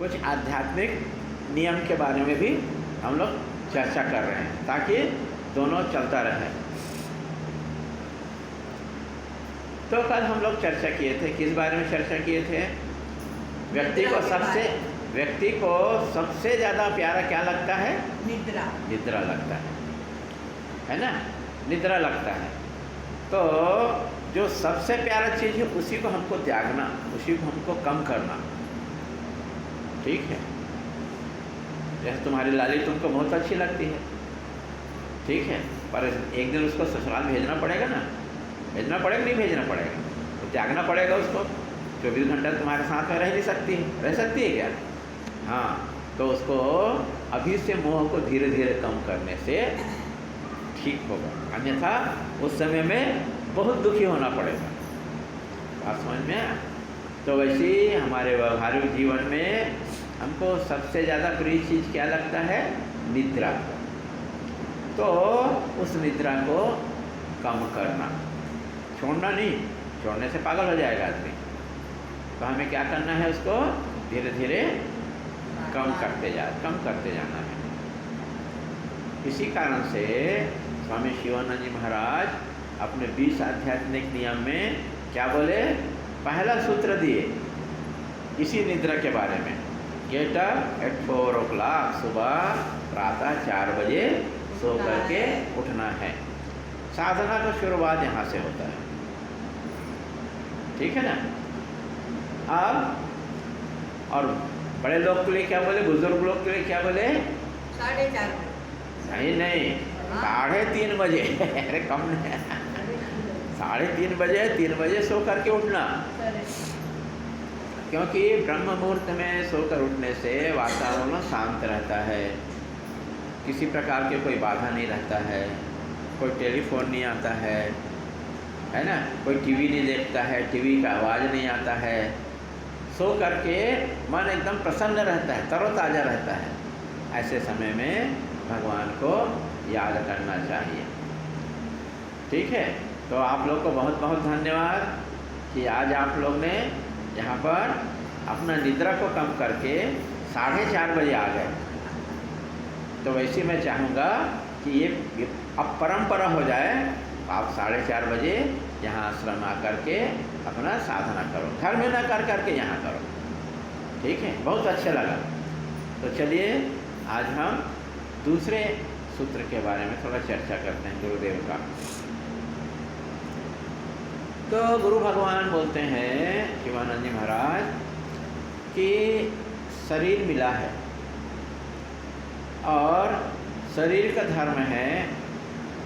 कुछ आध्यात्मिक नियम के बारे में भी हम लोग चर्चा कर रहे हैं ताकि दोनों चलता रहे। तो कल हम लोग चर्चा किए थे, किस बारे में चर्चा किए थे? व्यक्ति को सबसे ज़्यादा प्यारा क्या लगता है? निद्रा लगता है ना? निद्रा लगता है। तो जो सबसे प्यारा चीज़ है उसी को हमको त्यागना, उसी को हमको कम करना, ठीक है? जैसे तुम्हारी लाली तुमको बहुत अच्छी लगती है, ठीक है, पर एक दिन उसको ससुराल भेजना पड़ेगा ना, भेजना पड़ेगा नहीं भेजना पड़ेगा? तो त्यागना पड़ेगा उसको। 24 घंटा तुम्हारे साथ में रह नहीं सकती है, रह सकती है क्या? हाँ, तो उसको अभी से मोह को धीरे धीरे कम करने से ठीक होगा, अन्यथा उस समय में बहुत दुखी होना पड़ेगा। बात समझ में आया? तो वैसे ही हमारे व्यवहारिक जीवन में हमको सबसे ज़्यादा प्रिय चीज़ क्या लगता है? निद्रा। तो उस निद्रा को कम करना, छोड़ना नहीं, छोड़ने से पागल हो जाएगा आदमी। तो हमें क्या करना है? उसको धीरे धीरे कम करते जाना है। इसी कारण से स्वामी शिवानंद जी महाराज अपने 20 आध्यात्मिक नियम में क्या बोले? पहला सूत्र दिए इसी निद्रा के बारे में, गेट अप एट 4 o'clock, सुबह प्रातः 4 बजे सो करके उठना है। साधना का शुरुआत यहाँ से होता है, ठीक है ना? अब और बड़े लोग के लिए क्या बोले? बुजुर्ग लोग के लिए क्या बोले? 4:30 बजे। नहीं, 3:30 बजे। अरे कम नहीं, 3:30 बजे, 3 बजे सो करके उठना, क्योंकि ब्रह्म मुहूर्त में सोकर उठने से वातावरण शांत रहता है, किसी प्रकार के कोई बाधा नहीं रहता है, कोई टेलीफोन नहीं आता है ना? कोई टीवी नहीं देखता है, टीवी का आवाज़ नहीं आता है। सो करके मन एकदम प्रसन्न रहता है, तरोताज़ा रहता है। ऐसे समय में भगवान को याद करना चाहिए, ठीक है? तो आप लोग को बहुत बहुत धन्यवाद कि आज आप लोग ने यहाँ पर अपना निद्रा को कम करके 4:30 बजे आ गए। तो वैसे मैं चाहूँगा कि ये अब परंपरा हो जाए, आप 4:30 बजे यहाँ आश्रम आ करके अपना साधना करो, घर में ना कर करके यहाँ करो, ठीक है? बहुत अच्छा लगा। तो चलिए आज हम दूसरे सूत्र के बारे में थोड़ा चर्चा करते हैं, गुरुदेव का। तो गुरु भगवान बोलते हैं शिवानंद जी महाराज कि शरीर मिला है और शरीर का धर्म है,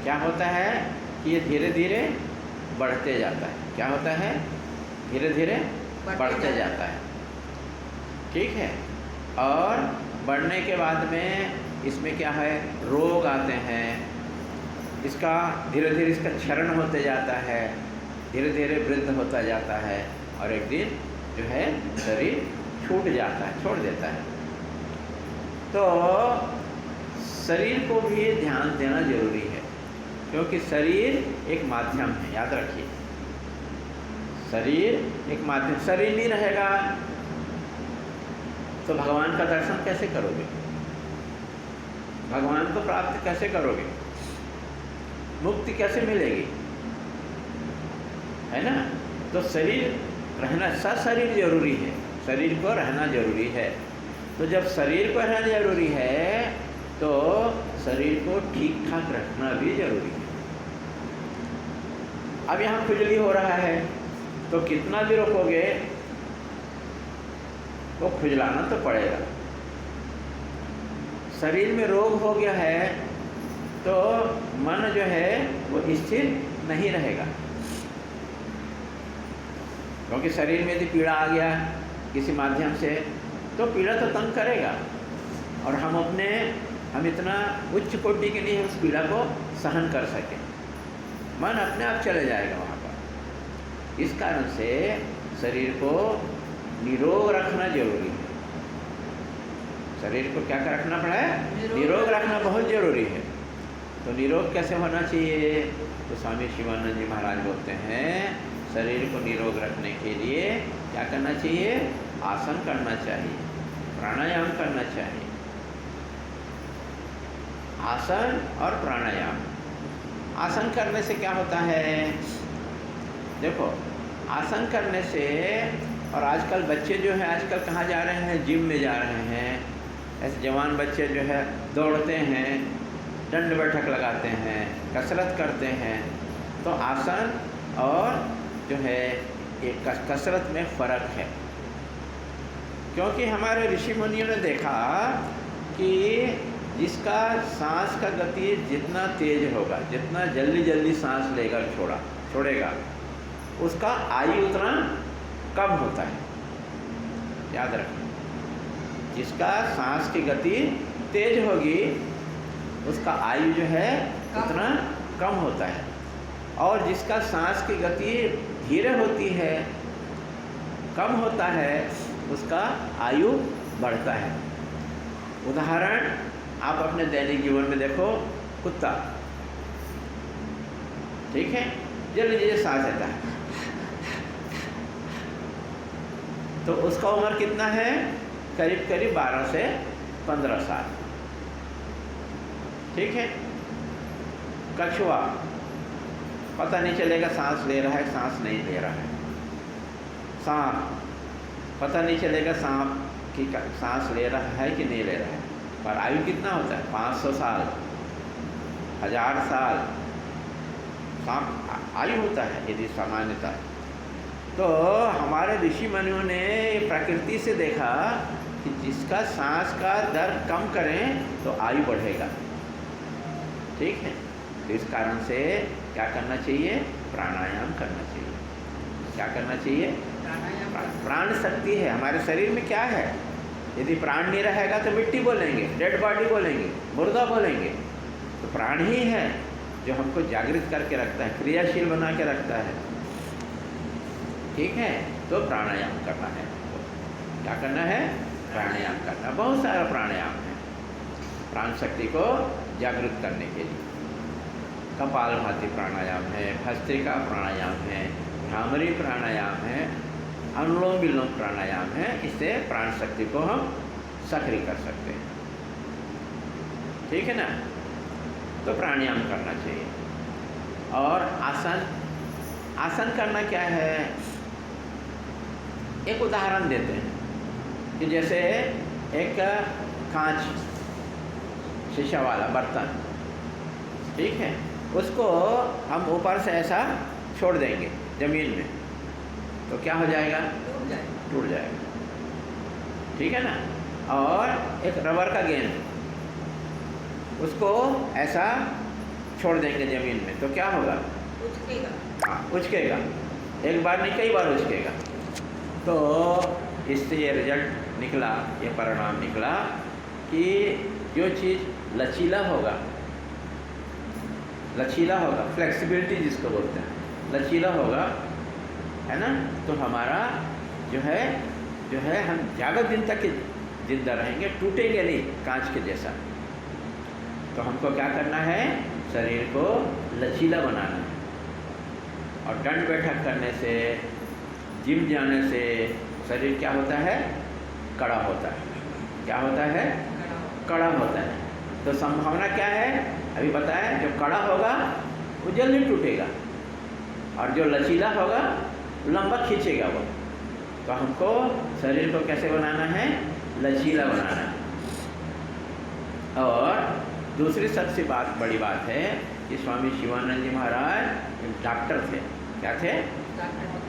क्या होता है कि ये धीरे धीरे बढ़ते जाता है। क्या होता है? धीरे धीरे बढ़ते जाता है, ठीक है? और बढ़ने के बाद में इसमें क्या है? रोग आते हैं, इसका धीरे धीरे इसका क्षरण होते जाता है, धीरे धीरे वृद्ध होता जाता है और एक दिन जो है शरीर छूट जाता है, छोड़ देता है। तो शरीर को भी ध्यान देना जरूरी है, क्योंकि शरीर एक माध्यम है, याद रखिए। शरीर एक माध्यम, शरीर नहीं रहेगा तो भगवान का दर्शन कैसे करोगे? भगवान को प्राप्त कैसे करोगे? मुक्ति कैसे मिलेगी? है ना? तो शरीर रहना, शरीर जरूरी है, शरीर को रहना जरूरी है। तो जब शरीर को रहना जरूरी है तो शरीर को ठीक ठाक रखना भी जरूरी है। अब यहाँ खुजली हो रहा है तो कितना भी रोकोगे तो खुजलाना तो पड़ेगा। शरीर में रोग हो गया है तो मन जो है वो स्थिर नहीं रहेगा, क्योंकि शरीर में यदि पीड़ा आ गया किसी माध्यम से तो पीड़ा तो तंग करेगा और हम इतना उच्च कोटि के लिए उस पीड़ा को सहन कर सकें, मन अपने आप चले जाएगा वहाँ पर। इस कारण से शरीर को निरोग रखना जरूरी है। शरीर को क्या रखना पड़ा है? निरोग रखना बहुत जरूरी है। तो निरोग कैसे होना चाहिए? तो स्वामी शिवानंद जी महाराज बोलते हैं शरीर को निरोग रखने के लिए क्या करना चाहिए? आसन करना चाहिए, प्राणायाम करना चाहिए। आसन और प्राणायाम। आसन करने से क्या होता है? देखो, आसन करने से, और आजकल बच्चे जो है आजकल कहाँ जा रहे हैं? जिम में जा रहे हैं। ऐसे जवान बच्चे जो है दौड़ते हैं, दंड बैठक लगाते हैं, कसरत करते हैं। तो आसन और जो है एक कसरत में फ़र्क है, क्योंकि हमारे ऋषि मुनियों ने देखा कि जिसका सांस का गति जितना तेज होगा, जितना जल्दी जल्दी सांस लेकर छोड़ेगा, उसका आयु उतना कम होता है। याद रखना, जिसका सांस की गति तेज होगी उसका आयु जो है उतना कम होता है, और जिसका सांस की गति धीरे होती है, कम होता है, उसका आयु बढ़ता है। उदाहरण आप अपने दैनिक जीवन में देखो, कुत्ता, ठीक है, जल्दी जल्दी सांस लेता है, तो उसका उम्र कितना है? करीब करीब 12 से 15 साल, ठीक है। कछुआ, पता नहीं चलेगा सांस ले रहा है, सांस नहीं ले रहा है। सांप, पता नहीं चलेगा सांप की सांस ले रहा है कि नहीं ले रहा है। पर आयु कितना होता है? 500 साल, 1000 साल सांप आयु होता है यदि सामान्यता। तो हमारे ऋषि मुनियों ने प्रकृति से देखा कि जिसका सांस का दर कम करें तो आयु बढ़ेगा, ठीक है। तो इस कारण से क्या करना चाहिए? प्राणायाम करना चाहिए। क्या करना चाहिए? प्राण शक्ति है हमारे शरीर में। क्या है? यदि प्राण नहीं रहेगा तो मिट्टी बोलेंगे, डेड बॉडी बोलेंगे, मुर्दा बोलेंगे। तो प्राण ही है जो हमको जागृत करके रखता है, क्रियाशील बना के रखता है, ठीक है। तो प्राणायाम करना है। क्या करना है? प्राणायाम करना। बहुत सारा प्राणायाम है प्राण शक्ति को जागृत करने के लिए। कपालभाति प्राणायाम है, भस्त्रिका प्राणायाम है, भ्रामरी प्राणायाम है, अनुलोम विलोम प्राणायाम है। इससे प्राण शक्ति को हम सक्रिय कर सकते हैं, ठीक है ना। तो प्राणायाम करना चाहिए। और आसन, आसन करना क्या है? एक उदाहरण देते हैं कि जैसे एक कांच शीशा वाला बर्तन, ठीक है, उसको हम ऊपर से ऐसा छोड़ देंगे ज़मीन में, तो क्या हो जाएगा? टूट जाएगा, ठीक है ना। और एक रबर का गेंद, उसको ऐसा छोड़ देंगे ज़मीन में, तो क्या होगा? उचकेगा। हाँ, उचकेगा। एक बार नहीं, कई बार उचकेगा। तो इससे ये रिजल्ट निकला, ये परिणाम निकला कि जो चीज़ लचीला होगा, लचीला होगा, फ्लेक्सिबिलिटी जिसको बोलते हैं, लचीला होगा, है ना, तो हमारा जो है हम ज़्यादा दिन तक जिंदा रहेंगे, टूटेंगे नहीं कांच के जैसा। तो हमको क्या करना है? शरीर को लचीला बनाना है। और दंड बैठक करने से, जिम जाने से शरीर क्या होता है? कड़ा होता है। क्या होता है? कड़ा होता है। तो संभावना क्या है? अभी बताया, जो कड़ा होगा वो जल्दी टूटेगा, और जो लचीला होगा लंबा खींचेगा वो। तो हमको शरीर को कैसे बनाना है? लचीला बनाना है। और दूसरी सबसे बड़ी बात है कि स्वामी शिवानंद जी महाराज एक डॉक्टर थे। क्या थे?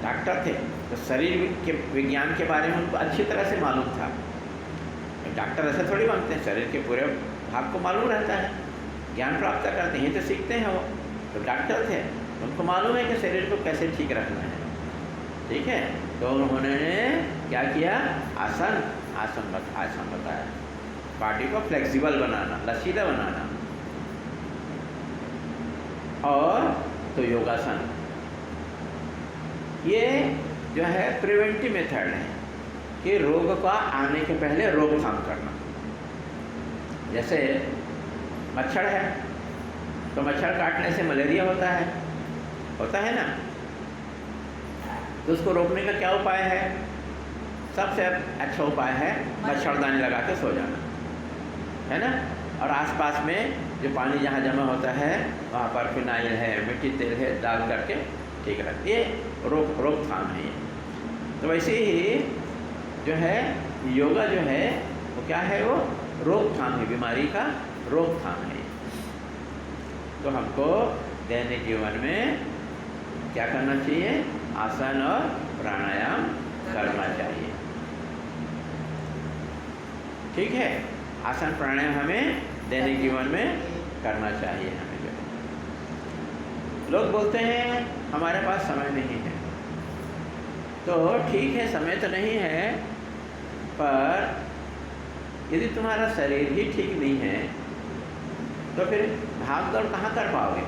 डॉक्टर थे। तो शरीर के विज्ञान के बारे में उनको अच्छी तरह से मालूम था। डॉक्टर ऐसे थोड़ी बनते हैं, शरीर के पूरे भाग को मालूम रहता है, ज्ञान प्राप्त करते हैं, तो सीखते हैं वो। तो डॉक्टर थे, उनको मालूम है कि शरीर को कैसे ठीक रखना है, ठीक है। तो उन्होंने क्या किया? आसन बताया, बॉडी को फ्लेक्सिबल बनाना, लचीला बनाना। और तो योगासन, ये जो है प्रिवेंटिव मेथड है कि रोग का आने के पहले रोकथाम करना। जैसे मच्छर है, तो मच्छर काटने से मलेरिया होता है ना। तो उसको रोकने का क्या उपाय है? सबसे अच्छा उपाय है मच्छरदानी लगा के सो जाना, है ना। और आसपास में जो पानी जहाँ जमा होता है वहाँ पर फिनाइल है, मिट्टी तेल है, डाल करके ठीक रख, ये रोकथाम है ये। तो वैसे ही जो है योगा जो है वो क्या है, वो रोकथाम है, बीमारी का रोकथाम है। तो हमको दैनिक जीवन में क्या करना चाहिए, आसन और प्राणायाम करना चाहिए, ठीक है। आसन प्राणायाम हमें दैनिक जीवन में करना चाहिए हमें। जो लोग बोलते हैं हमारे पास समय नहीं है, तो ठीक है समय तो नहीं है, पर यदि तुम्हारा शरीर ही ठीक नहीं है तो फिर भाग दौड़ कहाँ कर पाओगे,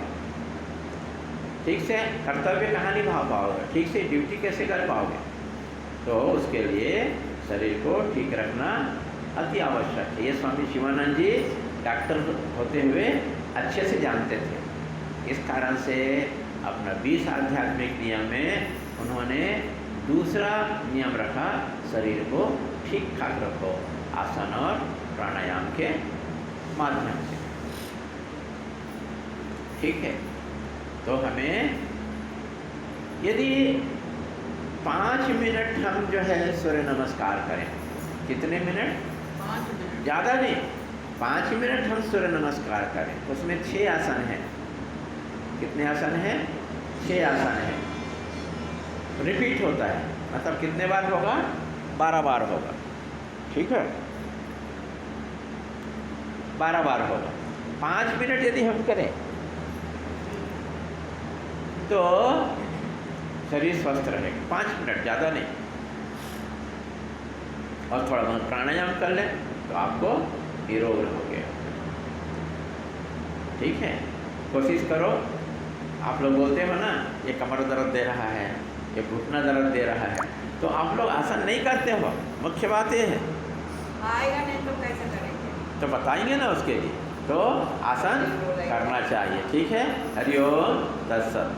ठीक से कर्तव्य कहाँ निभा पाओगे, ठीक से ड्यूटी कैसे कर पाओगे। तो उसके लिए शरीर को ठीक रखना अति आवश्यक है। ये स्वामी शिवानंद जी डॉक्टर होते हुए अच्छे से जानते थे, इस कारण से अपना 20 आध्यात्मिक नियम में उन्होंने दूसरा नियम रखा, शरीर को ठीक ठाक रखो आसन और प्राणायाम के माध्यम से, ठीक है। तो हमें यदि 5 मिनट हम जो है सूर्य नमस्कार करें, कितने मिनट, 5 मिनट, ज़्यादा नहीं, 5 मिनट हम सूर्य नमस्कार करें, उसमें 6 आसन हैं। कितने आसन हैं, 6 आसन हैं, रिपीट होता है, मतलब कितने बार होगा, 12 बार होगा, ठीक है, 12 बार होगा। 5 मिनट यदि हम करें तो शरीर स्वस्थ रहेगा, 5 मिनट, ज़्यादा नहीं। और थोड़ा बहुत प्राणायाम कर लें तो आपको निरोग रहोगे, ठीक है। कोशिश करो, आप लोग बोलते हो ना ये कमर दर्द दे रहा है, ये घुटना दर्द दे रहा है, तो आप लोग आसन नहीं करते हो, मुख्य बात ये है। आएगा नहीं तो कैसे करेंगे, तो बताएंगे ना उसके लिए, तो आसन करना चाहिए, ठीक है। हरिओम तत्सत।